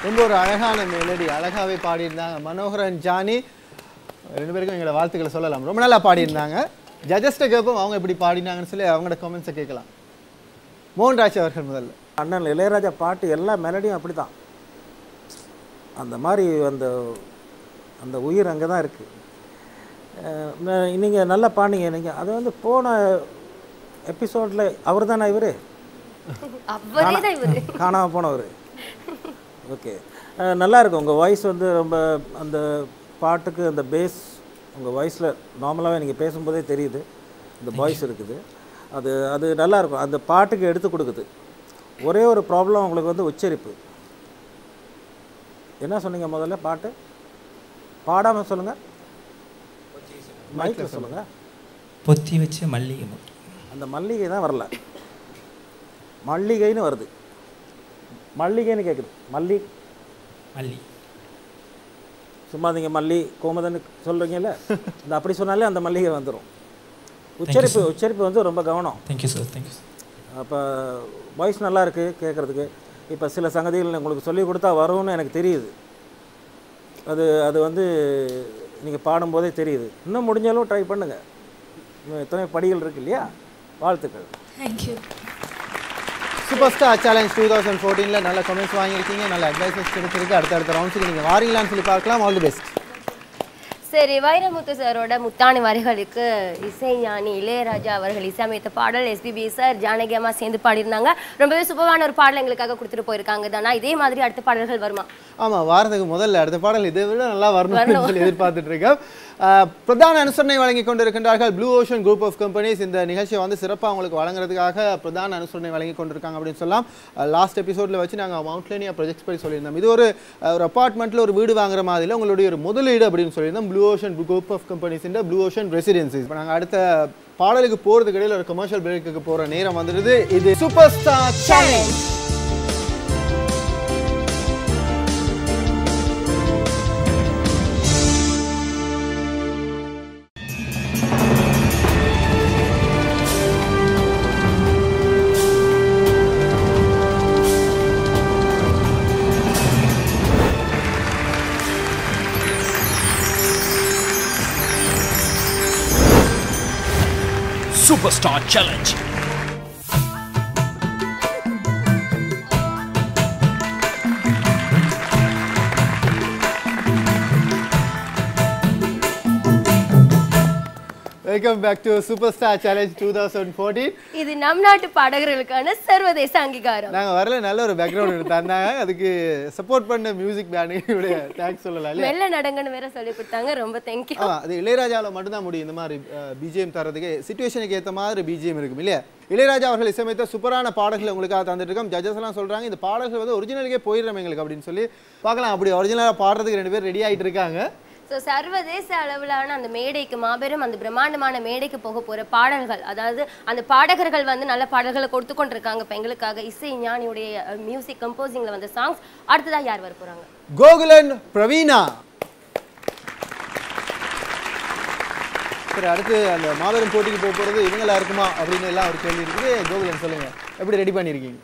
ரொம்ப ஒரு அழகான மெலடி அழகாகவே பாடியிருந்தாங்க மனோகரன் ஜானி ரெண்டு பேருக்கும் எங்களோட வாழ்த்துக்களை சொல்லலாம். ரொம்ப நல்லா பாடியிருந்தாங்க. ஜட்ஜஸ்ட்டை கேட்போம் அவங்க எப்படி பாடினாங்கன்னு சொல்லி அவங்களோட கமெண்ட்ஸை கேட்கலாம். மோகன்ராஜ் அவர்கள் முதல்ல. அண்ணன் இளையராஜா பாட்டு எல்லா மெலடியும் அப்படி தான், அந்த மாதிரி அந்த அந்த உயிர் அங்கே தான் இருக்குது. நீங்கள் நல்லா பாடினீங்க. நீங்கள் அது வந்து போன எபிசோடில் அவர் தானே இவர் காணாமல் போனவர். ஓகே, நல்லா இருக்கும் உங்கள் வாய்ஸ் வந்து ரொம்ப அந்த பாட்டுக்கு அந்த பேஸ் உங்கள் வாய்ஸில் நார்மலாகவே நீங்கள் பேசும்போதே தெரியுது இந்த வாய்ஸ் இருக்குது. அது அது நல்லாயிருக்கும், அந்த பாட்டுக்கு எடுத்து கொடுக்குது. ஒரே ஒரு ப்ராப்ளம் உங்களுக்கு வந்து உச்சரிப்பு. என்ன சொன்னீங்க முதல்ல? பாட்டு பாடாமல் சொல்லுங்கள், மைக்கில் சொல்லுங்கள். பொத்தி வச்ச மல்லிகை. அந்த மல்லிகை தான் வரல, மல்லிகைன்னு வருது. மல்லிகைன்னு கேட்குது. மல்லி சும்மா நீங்கள் மல்லி கோமதன்னு சொல்கிறீங்கல்ல, அந்த அப்படி சொன்னாலே அந்த மல்லிகை வந்துடும். உச்சரிப்பு வந்து ரொம்ப கவனம். Thank you sir, thank you sir. அப்போ வாய்ஸ் நல்லா இருக்குது கேட்குறதுக்கு. இப்போ சில சங்கதிகள் உங்களுக்கு சொல்லிக் கொடுத்தா வரும்னு எனக்கு தெரியுது. அது அது வந்து நீங்கள் பாடும்போதே தெரியுது. இன்னும் முடிஞ்சாலும் ட்ரை பண்ணுங்கள். எத்தனை படிகள் இருக்குது இல்லையா? வாழ்த்துக்கள். தேங்க்யூ. சூப்பர் ஸ்டார் சேலஞ்ச் 2014 நல்ல கமெண்ட்ஸ் வாங்கியிருக்கீங்க, நல்ல அட்வைசஸ் கிடைச்சிருக்கு. அடுத்த ரவுண்ட்ஸுக்கு நீங்கள் வாரீங்களான்னு சொல்லி பார்க்கலாம். All the best. சரி, வைரமுத்து சாரோட முத்தாணி வரிகளுக்கு இசைஞானி இளையராஜா அவர்கள் இசையமைத்த பாடல் எஸ்பிபி சார் ஜானகி அம்மா சேர்ந்து பாடியிருந்தாங்க. ரொம்பவே சூப்பரான ஒரு பாடல் எங்களுக்காக கொடுத்துட்டு போயிருக்காங்க தானா. இதே மாதிரி அடுத்த பாடல்கள் வருமா? ஆமாம், வாரத்துக்கு முதல்ல அடுத்த பாடல் இதை விட நல்லா வரணும்னு சொல்லி எதிர்பார்த்துட்டு இருக்கேன். பிரதான அனுசரணை வழங்கி கொண்டிருக்கின்றார்கள் blue ocean group of companies. இந்த நிகழ்ச்சியை வந்து சிறப்பாக அவங்களுக்கு வழங்குறதுக்காக பிரதான அனுசரணை வழங்கி கொண்டிருக்காங்க அப்படின்னு சொல்லலாம். லாஸ்ட் எபிசோடில் வச்சு நாங்கள் மவுண்ட்லேனியா ப்ரொஜெக்ட்ஸ் பற்றி சொல்லியிருந்தோம். இது ஒரு அப்பார்ட்மெண்ட்டில் ஒரு வீடு வாங்குற மாதிரி உங்களுடைய ஒரு முதலீடு அப்படின்னு சொல்லியிருந்தோம். Blue ocean group of companies இந்த ப்ளூ ஓஷன் ரெசிடென்சிஸ். இப்போ நாங்கள் அடுத்த பாடலுக்கு போகிறதுக்கு இடையில் ஒரு கமர்ஷியல் பிரேக்குக்கு போகிற நேரம் வந்துடுது. இது super star challenge. Superstar Challenge. Welcome back to super star challenge 2014. இது நம் நாட்டு பாடகர்களுக்கான சர்வதேச அங்கீகாரம். நாங்க வரல நல்ல ஒரு பேக்ரவுண்ட் தந்தாங்க, அதுக்கு சப்போர்ட் பண்ண மியூசிக் பேண்டுடைய தேங்க்ஸ் சொல்லலாம் இல்லையா? வெள்ள நடங்கன்னு வேற சொல்லி கொடுத்தாங்க, ரொம்ப தேங்க்யூ. அது இளையராஜாவில் மட்டும்தான் முடியும் இந்த மாதிரி பிஜிஎம் தரதுக்கு, சிச்சுவேஷனுக்கு ஏற்ற மாதிரி பிஜிஎம் இருக்கும் இல்லையா? இளையராஜா அவர்கள் இசையமைத்த சூப்பரான பாடல்கள் உங்களுக்காக தந்துட்டு இருக்கோம். ஜட்ஜஸ் எல்லாம் சொல்றாங்க இந்த பாடல்கள் வந்து ஒரிஜினலுக்கே போயிடுறோம் எங்களுக்கு அப்படின்னு சொல்லி பார்க்கலாம். அப்படி ஒரிஜினலாக பாடுறதுக்கு 2 பேர் ரெடி ஆகிட்டு இருக்காங்க. ஸோ சர்வதேச அளவிலான அந்த மேடைக்கு, மாபெரும் அந்த பிரம்மாண்டமான மேடைக்கு போக போகிற பாடல்கள், அதாவது அந்த பாடகர்கள் வந்து நல்ல பாடல்களை கொடுத்து கொண்டிருக்காங்க. இப்போ எங்களுக்காக இசை ஞானியுடைய மியூசிக் கம்போசிங்கில் வந்த சாங்ஸ். அடுத்ததாக யார் வர போகிறாங்க? கோகுலன் பிரவீனா. சரி, அடுத்து அந்த மாபெரும் போட்டிக்கு போக போகிறது இவங்களா இருக்குமா அப்படின்னு எல்லாம் ஒரு கேள்வி இருக்குது. கோகுலன் சொல்லுங்கள், எப்படி ரெடி பண்ணியிருக்கீங்க?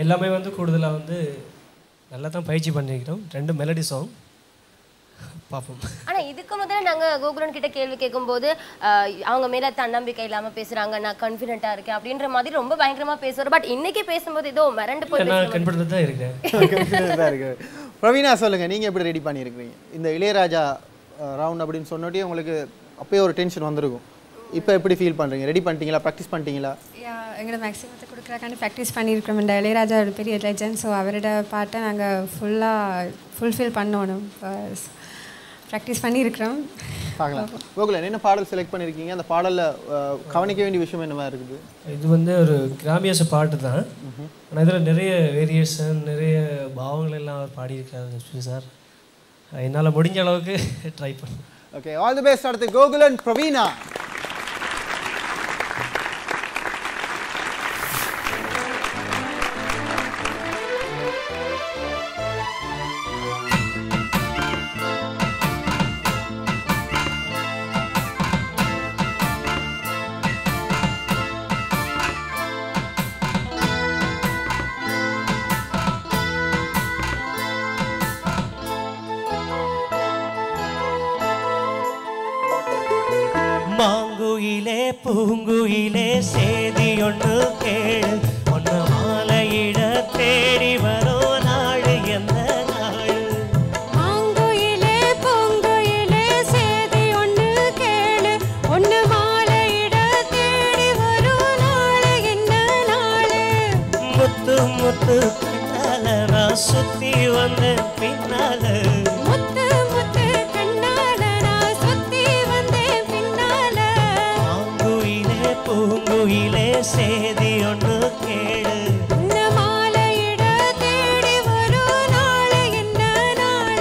எல்லாமே வந்து கூடுதலாக வந்து நல்லா தான் பயிற்சி பண்ணியிருக்கிறோம். 2 மெலடி சாங் பார்ப்போம். ஆனால் இதுக்கு முதல்ல நாங்கள் கோகுலன் கிட்ட கேள்வி கேட்கும்போது அவங்க மேலே தன்னம்பிக்கை இல்லாமல் பேசுகிறாங்க, நான் கான்ஃபிடென்ட்டாக இருக்கேன் அப்படின்ற மாதிரி ரொம்ப பயங்கரமாக பேசுவார். பட் இன்னைக்கு பேசும்போது ஏதோ மிரண்டு போய் நான் கான்ஃபிடென்ட் தான் இருக்கேன். பிரவீனா சொல்லுங்கள், நீங்கள் எப்படி ரெடி பண்ணியிருக்கிறீங்க? இந்த இளையராஜா ரவுண்ட் அப்படின்னு சொன்னோட்டே உங்களுக்கு அப்போயே ஒரு டென்ஷன் வந்திருக்கும். இப்போ எப்படி ஃபீல் பண்ணுறீங்க? ரெடி பண்ணிட்டீங்களா? ப்ராக்டிஸ் பண்ணிட்டீங்களா? எங்களோட மேக்ஸிமத்தை கொடுக்குறக்காண்டி ப்ராக்டிஸ் பண்ணியிருக்கிறோம். இந்த இளையராஜா ஒரு பெரிய லெஜண்ட். ஸோ அவரோட பாட்டை நாங்கள் ஃபுல்ஃபில் பண்ணணும். ப்ராக்டிஸ் பண்ணியிருக்கிறோம். பார்க்கலாம். கோகுலன், என்ன பாடல் செலக்ட் பண்ணியிருக்கீங்க? அந்த பாடலில் கவனிக்க வேண்டிய விஷயம் என்னவா இருக்குது? இது வந்து ஒரு கிராமியச பாட்டு தான். ஆனால் இதில் நிறைய வேரியேஷன், நிறைய பாவங்கள் எல்லாம் அவர் பாடியிருக்காரு சார். என்னால் முடிஞ்ச அளவுக்கு ட்ரை பண்ணேன். Okay, all the best. அடுத்து கோகுலன் பிரவீனா. மாங்குயிலே பூங்குயிலே சேதி ஒன்று கேளு, ஒன்று மாலையிட தேடி வரும் நாள் எந்த நாள்? மாங்குயிலே பூங்குயிலே சேதி ஒன்று கேளு, ஒன்று மாலையிட தேடி வரும் நாள் என்ன நாள்? முத்து முத்து கண்ணால நான் சுத்தி வந்த பின்னால, முத்து முத்து கண்ணால நான் சுத்தி வந்தேன் பின்னால. மாங்குயிலே பூங்குயிலே சேதி ஒன்று கேளு, ஒன்று மாலையிட தேடி வரும் நாள் என்ன நாள்?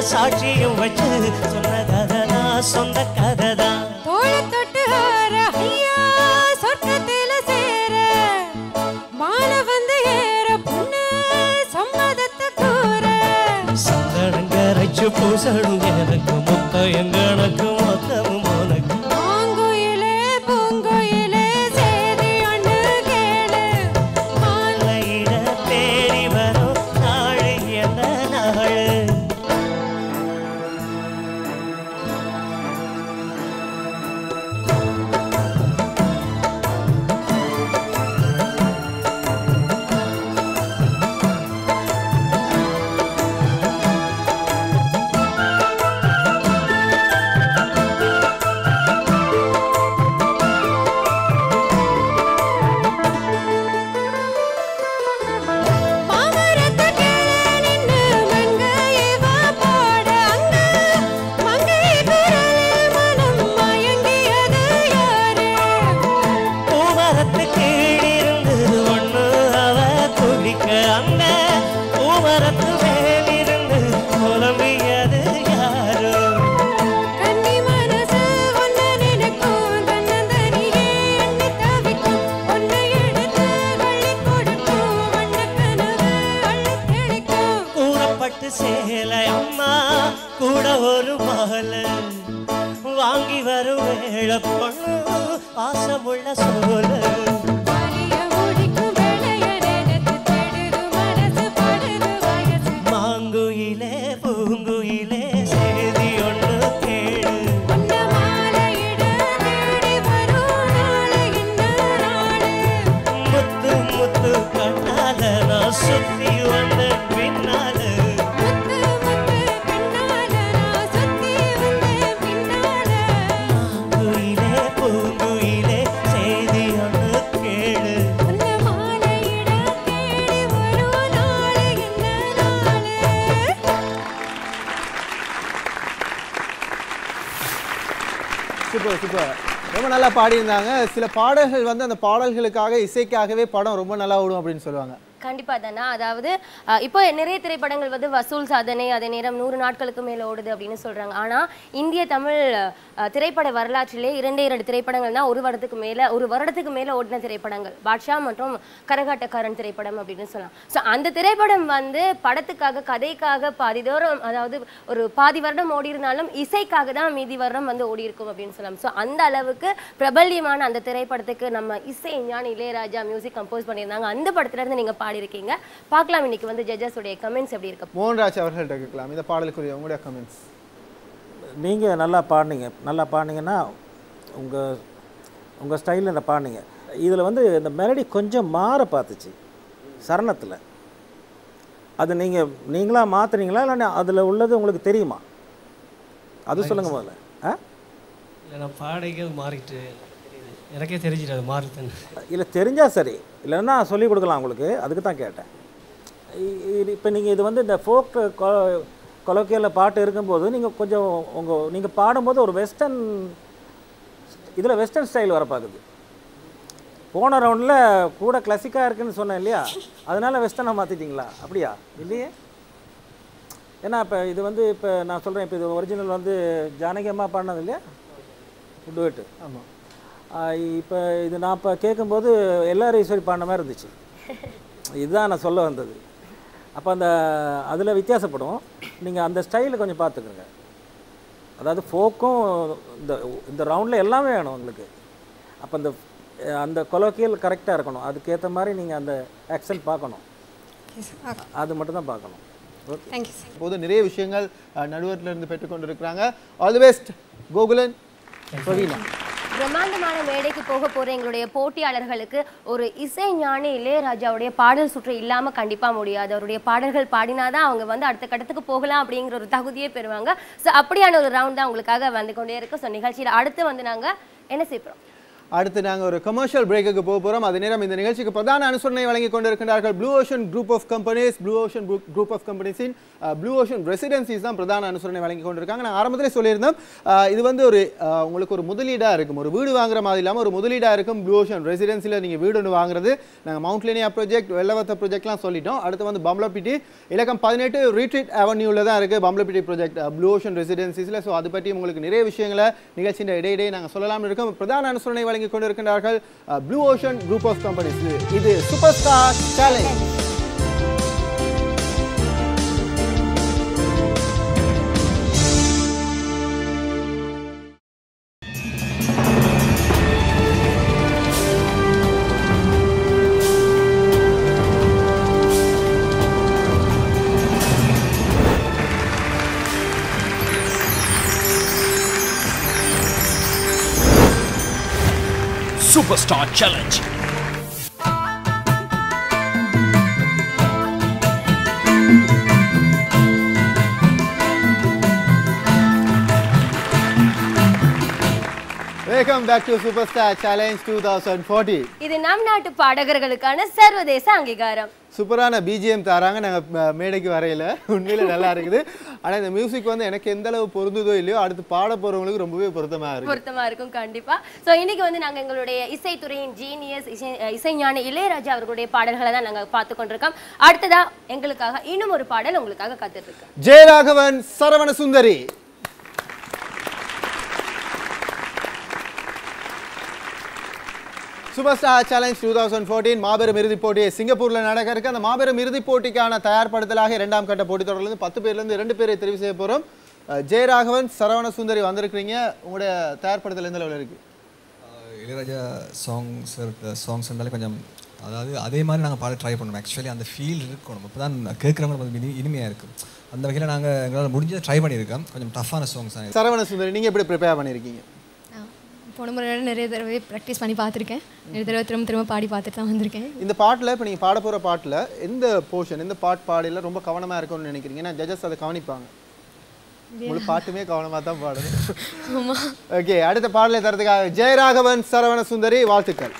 சாட்சியும் வச்சு சொன்ன கதை தான், சொந்த கதை தான். தோள தொட்டு ஆற ஐயா சொர்க்கத்தில சேர, மாலை வந்து ஏற பொண்ணு சம்மதத்தை கூற. சந்தனங்கரைச்சு பூசணும் எனக்கு மொத்த எங்கனக்கு மொத்தமும் உனக்கு. மாங்குயிலே பூங்குயிலே சேதி ஒன்று கேளு, மாலையிட தேடி வரும் நாள் என்ன நாள்? மாமரத்து கிளை நின்னு மங்கையே சேலை அம்மா கூட ஒரு மாலை வாங்கி வரும் வேளை பொண்ணு பாசமுள்ள சோல மாங்குயிலே பூங்குயிலே செய்தி ஒன்று கேளு முத்து முத்து கண்ணால நான் சுத்தி வந்த பின்னால மாங்குயிலே பூங்குயிலே செய்தி ஒன்று கேளு சூப்பர் சூப்பர் ரொம்ப நல்லா பாடியிருந்தாங்க. சில பாடல்கள் வந்து அந்த பாடல்களுக்காக இசைக்காகவே படம் ரொம்ப நல்லா ஓடும் அப்படின்னு சொல்லுவாங்க. கண்டிப்பா தானே. அதாவது இப்போ நிறைய திரைப்படங்கள் வந்து வசூல் சாதனை அதே நேரம் 100 நாட்களுக்கு மேல ஓடுது அப்படின்னு சொல்றாங்க. ஆனா இந்திய தமிழ் திரைப்பட வரலாற்றிலே 2 திரைப்படங்கள் தான் ஒரு வருடத்துக்கு மேல ஓடின திரைப்படங்கள். பாட்ஷா மற்றும் கரகாட்டக்காரன் திரைப்படம் அப்படின்னு சொல்லலாம். ஸோ அந்த திரைப்படம் வந்து படத்துக்காக கதைக்காக பாதி தூரம், அதாவது ஒரு பாதி வருடம் ஓடி இருந்தாலும் இசைக்காக தான் மீதி வருடம் வந்து ஓடி இருக்கும் அப்படின்னு சொல்லலாம். ஸோ அந்த அளவுக்கு பிரபல்யமான அந்த திரைப்படத்துக்கு நம்ம இசை ஞானி இளையராஜா மியூசிக் கம்போஸ் பண்ணியிருந்தாங்க. அந்த படத்துல இருந்து நீங்க பாடியிருக்கீங்க. பார்க்கலாம் இன்னைக்கு வந்து ஜட்ஜஸ் உடைய கமெண்ட்ஸ் எப்படி இருக்கு. மோகன்ராஜ் அவர்கள்ட்ட கேட்கலாம் இந்த பாடலுக்குரிய உங்களுடைய கமெண்ட்ஸ். நீங்கள் நல்லா பாடினீங்கன்னா உங்கள் ஸ்டைலில் பாடினீங்க. இதில் வந்து இந்த மெலடி கொஞ்சம் மாற பார்த்துச்சு சரணத்தில். அது நீங்களாக மாற்றுறீங்களா இல்லை அதில் உள்ளது உங்களுக்கு தெரியுமா? அது சொல்லுங்கள் முதல்ல. இல்லை நான் பாடைகள் மாறிட்டு எனக்கே தெரிஞ்சிட்டு அது மாறுதுன்னு. இல்லை தெரிஞ்சால் சரி, இல்லைன்னா சொல்லிக் கொடுக்கலாம் உங்களுக்கு, அதுக்கு தான் கேட்டேன். இப்போ நீங்கள் இது வந்து இந்த ஃபோக் கொலோக்கியலில் பாட்டு இருக்கும்போது நீங்கள் கொஞ்சம் நீங்கள் பாடும்போது ஒரு வெஸ்டர்ன் ஸ்டைல் வர பார்க்குது. போன ரவுண்டில் கூட கிளாசிக்காக இருக்குன்னு சொன்னேன் இல்லையா, அதனால் வெஸ்டர்னாக மாற்றிட்டீங்களா? அப்படியா? இல்லையே. ஏன்னா இப்போ இது வந்து இப்போ நான் சொல்கிறேன், இப்போ இது ஒரிஜினல் வந்து ஜானகி அம்மா பாடினது இல்லையா, டுவெட்டு. ஆமாம். இப்போ இது நான் இப்போ கேட்கும்போது எல்லாரும் ஈஸ்வரி பாடின மாதிரி இருந்துச்சு. இதுதான் நான் சொல்ல வந்தது. அப்போ அதில் வித்தியாசப்படும். நீங்கள் அந்த ஸ்டைலில் கொஞ்சம் பார்த்துக்குங்க. அதாவது ஃபோக்கும் இந்த ரவுண்டில் எல்லாமே வேணும் உங்களுக்கு. அப்போ அந்த கொலோக்கியல் கரெக்டாக இருக்கணும். அதுக்கேற்ற மாதிரி நீங்கள் அந்த ஆக்சன் பார்க்கணும். அது மட்டும் தான் பார்க்கணும். இப்போது நிறைய விஷயங்கள் நடுவரிலிருந்து பெற்றுக்கொண்டிருக்கிறாங்க. All the best Gokulan, Praveena. பிரம்மாண்டமான மேடைக்கு போற எங்களுடைய போட்டியாளர்களுக்கு ஒரு இசை ஞானி இளையராஜாவுடைய பாடல் சுற்று இல்லாம கண்டிப்பா முடியாது. அவருடைய பாடல்கள் பாடினாதான் அவங்க வந்து அடுத்த கட்டத்துக்கு போகலாம் அப்படிங்கிற ஒரு தகுதியே பெறுவாங்க. ஸோ அப்படியான ஒரு ரவுண்ட் தான் உங்களுக்காக வந்து கொண்டே இருக்கு. ஸோ நிகழ்ச்சியில் அடுத்து வந்து நாங்க என்ன செய்யறோம்? அடுத்து நாங்கள் ஒரு கமர்ஷியல் பிரேக்குக்கு போக போகிறோம். அதே நேரம் இந்த நிகழ்ச்சிக்கு பிரதான அனுசரணை வழங்கி கொண்டிருக்கிறார்கள் blue ocean group of companies. Blue ocean group of கம்பெனிஸின் ப்ளூ ஓஷன் ரெசிடென்சிஸ் தான் பிரதான அனுசரணை வழங்கி கொண்டிருக்காங்க. நான் ஆரம்பத்திலே சொல்லியிருந்தோம், இது வந்து உங்களுக்கு ஒரு முதலீடாக இருக்கும். ஒரு வீடு வாங்குற மாதிரி இல்லாமல் ஒரு முதலீடாக இருக்கும். ப்ளூ ஓஷன் ரெசிடென்சியில் நீங்கள் வீடு ஒன்று வாங்குறது. நாங்கள் மவுண்ட்லேனியா ப்ராஜெக்ட், வெள்ளவத்த ப்ராஜெக்ட்லாம் சொல்லிட்டோம். அடுத்து வந்து பம்ளப்பிட்டி இலக்கம் 18 ரீட்ரீட் அவென்யூவில் தான் இருக்குது பம்ளப்பிட்டி ப்ராஜெக்ட் ப்ளூ ஓஷன் ரெசிடென்சிஸில். ஸோ அது பற்றி உங்களுக்கு நிறைய விஷயங்களை நிகழ்ச்சியின் இடையிடையே நாங்கள் சொல்லலாம்னு இருக்கோம். பிரதான அனுசரணை வழங்கி கொண்டிருக்கிறார்கள் blue ocean group of companies. இது super star challenge. Superstar Challenge. Welcome back to Superstar Challenge 2040. இது நம் நாட்டு பாடகர்களுக்கான சர்வதேச அங்கீகாரம். சூப்பரான பிஜிஎம் தராங்க. நாங்கள் மேடைக்கு வரையில உண்மையில நல்லா இருக்குது. ஆனால் இந்த மியூசிக் வந்து எனக்கு எந்த அளவு பொருந்துதோ இல்லையோ அடுத்து பாட போறவங்களுக்கு ரொம்பவே பொருத்தமா இருக்கும் கண்டிப்பா. ஸோ இன்னைக்கு வந்து நாங்கள் எங்களுடைய இசைத்துறையின் ஜீனியஸ் இசைஞானி இளையராஜா அவர்களுடைய பாடல்களை தான் நாங்கள் பார்த்து கொண்டிருக்கோம். அடுத்ததா எங்களுக்காக இன்னும் ஒரு பாடல் உங்களுக்காக காத்துட்டு இருக்கு. ஜெயராகவன், சரவண சுந்தரி. சூப்பர் ஸ்டார் சேலஞ்ச் 2014 மாபெரும் இறுதிப் போட்டி சிங்கப்பூரில் நடக்க இருக்கு. அந்த மாபெரும் இறுதிப் போட்டிக்கான தயார்படுத்தலாக 2ஆம் கட்ட போட்டித் தொடரிலிருந்து 10 பேர்லேருந்து 2 பேரை தெரிவு செய்ய போகிறோம். ஜெயராகவன், சரவண சுந்தரி வந்திருக்கிறீங்க. உங்களுடைய தயார்படுத்தல் எந்த லெவலில் இருக்குது? இளையராஜா சாங்ஸ் இருந்தாலே கொஞ்சம் அதாவது அதே மாதிரி நாங்கள் பாட ட்ரை பண்ணோம். ஆக்சுவலி அந்த ஃபீல் இருக்கணும், அப்போ தான் கேட்குறவங்க கொஞ்சம் இனிமையாக இருக்கும். அந்த வகையில் நாங்கள் எங்களால் முடிஞ்சதை ட்ரை பண்ணியிருக்கோம். கொஞ்சம் டஃப்பான சாங்ஸ் தான். சரவண சுந்தரி, நீங்கள் எப்படி ப்ரிப்பேர் பண்ணியிருக்கீங்க? போன முறை நிறைய தடவை ப்ராக்டிஸ் பண்ணி பார்த்துருக்கேன். நிறைய தடவை திரும்ப பாடி பார்த்துட்டு தான் வந்திருக்கேன். இந்த பாட்டில் இப்போ நீங்கள் பாட போகிற பாட்டில் எந்த போர்ஷன், எந்த பாடியில் ரொம்ப கவனமாக இருக்கும்னு நினைக்கிறீங்க? ஏன்னா ஜட்ஜஸ் அதை கவனிப்பாங்க. முழு பாட்டுமே கவனமாக தான் பாடுது. ஓகே, அடுத்த பாடலை தரதுக்காக ஜெயராகவன், சரவண சுந்தரி, வாழ்த்துக்கள்.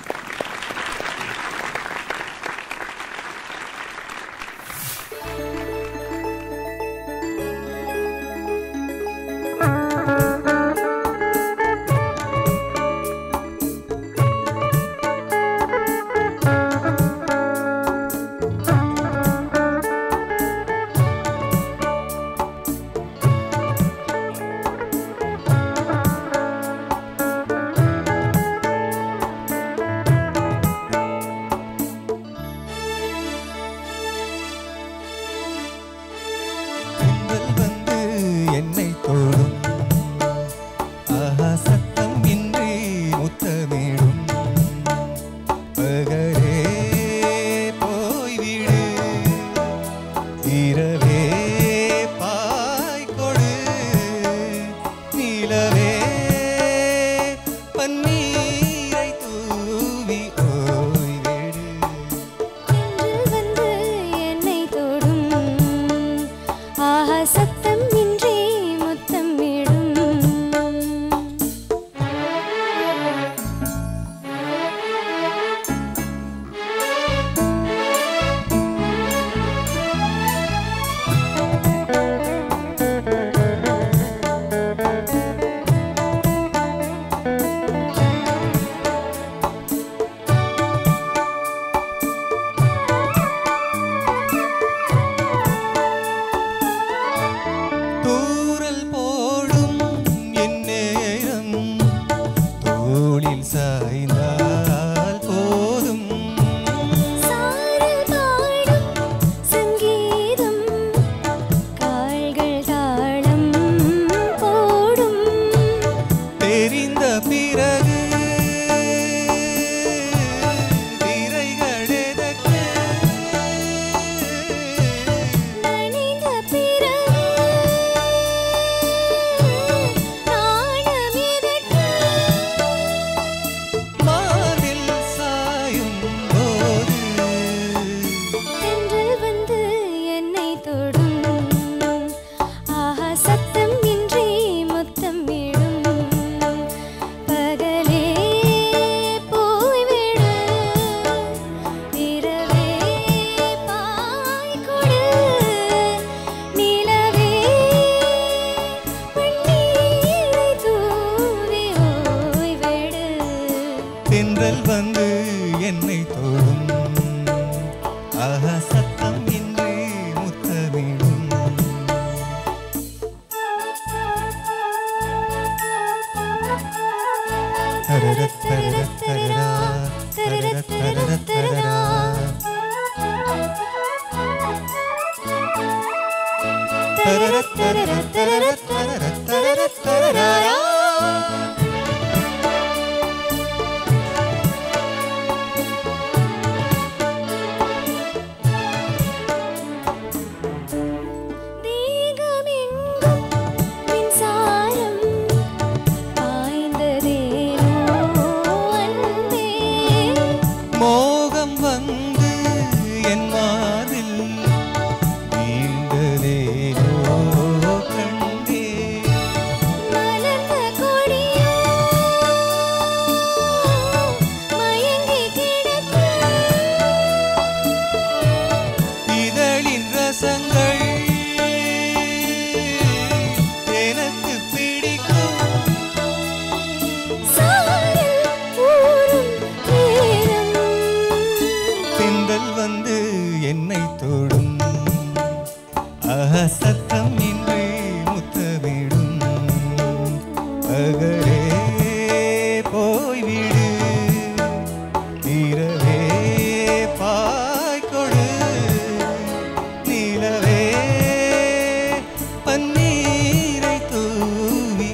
பன்னீரை தூவி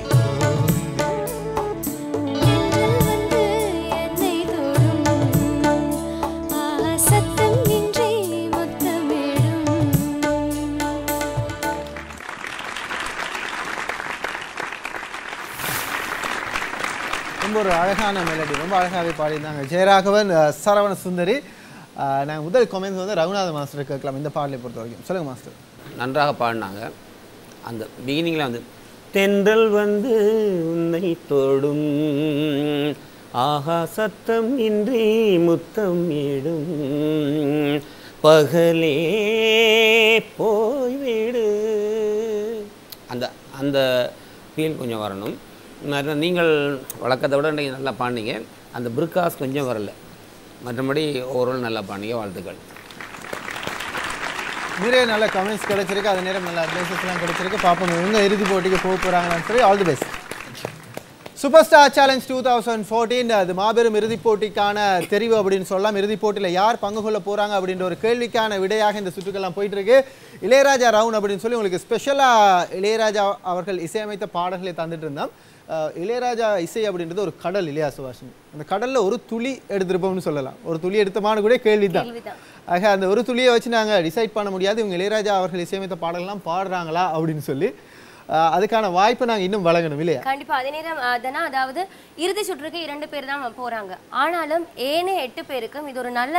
ரொம்ப ஒரு அழகான மெலடி, ரொம்ப அழகாகவே பாடியிருந்தாங்க ஜெயராகவன், சரவண சுந்தரி. நாங்கள் முதல் கமெண்ட்ஸ் வந்து ரகுநாத மாஸ்டர் கேட்கலாம் இந்த பாடலை பொறுத்த வரைக்கும். சொல்லுங்கள் மாஸ்டர். நன்றாக பாடினாங்க. அந்த பிகினிங்கில் வந்து தென்றல் வந்து உன்னை தொடும், ஆஹா சத்தம் இன்றி முத்தம் இடும், பகலே போய்விடு, அந்த அந்த ஃபீல் கொஞ்சம் வரணும். நீங்கள் வழக்கத்தை விட இன்றைக்கி நல்லா பாடினீங்க. அந்த பிரிக்காஸ் கொஞ்சம் வரல, மற்றபடி ஓவரால் நல்லா பாடினீங்க. வாழ்த்துக்கள். நிறைய நல்ல கமெண்ட்ஸ் கிடைச்சிருக்கு, அதே நேரம் நல்ல அட்வைசஸ்லாம் கிடைச்சிருக்கு. பார்ப்போம் இவங்க இறுதி போட்டிக்கு போக போகிறாங்களான்னு சொல்லி. All the best. Super star challenge 2014 அது மாபெரும் இறுதிப் போட்டிக்கான தெரிவு அப்படின்னு சொல்லலாம். இறுதிப் போட்டியில் யார் பங்கு கொள்ள போகிறாங்க அப்படின்ற ஒரு கேள்விக்கான விடையாக இந்த சுற்றுக்கெல்லாம் போயிட்டு இருக்கு. இளையராஜா ரவுண்ட் அப்படின்னு சொல்லி உங்களுக்கு ஸ்பெஷலாக இளையராஜா அவர்கள் இசையமைத்த பாடல்களை தந்துட்டு இருந்தோம். இளையராஜா இசை அப்படின்றது ஒரு கடல் இல்லையா சுபாஷினி? அந்த கடலில் ஒரு துளி எடுத்திருப்போம்னு சொல்லலாம். ஒரு துளி எடுத்தமான கூட கேள்வி தான். ஆக அந்த ஒரு துளியை வச்சு நாங்கள் டிசைட் பண்ண முடியாது இவங்க இளையராஜா அவர்கள் இசையமைத்த பாடல்கள்லாம் பாடுறாங்களா அப்படின்னு சொல்லி. அதுக்கான வாய்ப்பை நாங்கள் இன்னும் வழங்கணும் இல்லையா? கண்டிப்பாக. அதே நேரம் அதாவது இறுதி சுற்றுக்கு 2 பேர் தான் போகிறாங்க. ஆனாலும் ஏனைய 8 பேருக்கும் இது ஒரு நல்ல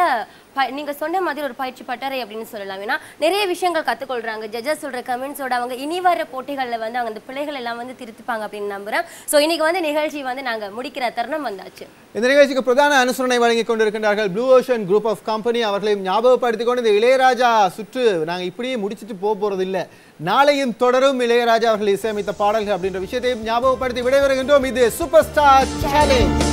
நீங்கள் சொன்ன மாதிரி ஒரு பயிற்சி பட்டறை அப்படின்னு சொல்லலாம். ஏன்னா நிறைய விஷயங்கள் கற்றுக்கொள்கிறாங்க. ஜட்ஜஸ் சொல்கிற கமெண்ட்ஸோட அவங்க இனி வர போட்டிகளில் வந்து அவங்க அந்த பிள்ளைகள் எல்லாம் வந்து திருத்திப்பாங்க அப்படின்னு நம்புகிறேன். ஸோ இன்னைக்கு வந்து நிகழ்ச்சி வந்து நாங்கள் முடிக்கிற தருணம் வந்தாச்சு. இந்த நிகழ்ச்சிக்கு பிரதான அனுசரணை வழங்கி கொண்டிருக்கின்றார்கள் blue ocean group of company. அவர்களையும் ஞாபகப்படுத்திக் கொண்டு இந்த இளையராஜா சுற்று நாங்கள் இப்படியே முடிச்சுட்டு போகிறது இல்லை, நாளையும் தொடரும் இளையராஜா அவர்கள் இசையமைத்த பாடல்கள் அப்படின்ற விஷயத்தையும் ஞாபகப்படுத்தி விடைபெறுகின்றோம். இது சூப்பர் ஸ்டார் சேலஞ்ச்.